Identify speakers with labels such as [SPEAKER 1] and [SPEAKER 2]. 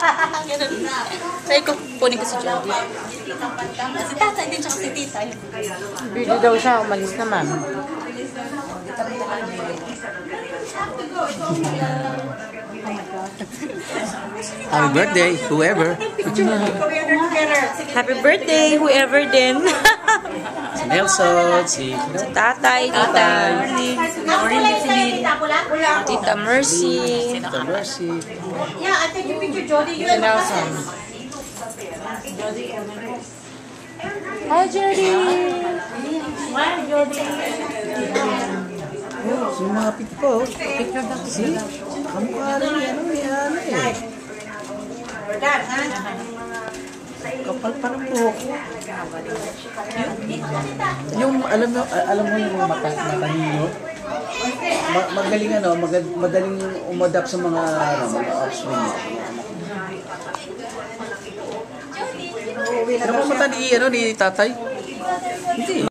[SPEAKER 1] Ganun. Sabi ko, kunin ko si Jody. Si tatay din, tsaka si tita.
[SPEAKER 2] Busy daw siya, umalis naman.
[SPEAKER 3] Happy birthday, whoever.
[SPEAKER 1] Happy birthday, whoever din.
[SPEAKER 3] Si Nelson, si
[SPEAKER 1] Tatay, tita. Tita Mercy.
[SPEAKER 3] Tita Mercy.
[SPEAKER 4] Yeah, I think you picture Jody.
[SPEAKER 2] Si Nelson. Hi, Jody!
[SPEAKER 4] Hi, Jody.
[SPEAKER 3] Oh, sumapit po. See? Kamukha rin yan. Ano eh. Kapal pa ng buhok. Yung, alam mo yung matahino? Magaling madaling umadapt sa mga offspring. Ano ba mata ni tatay? Hindi.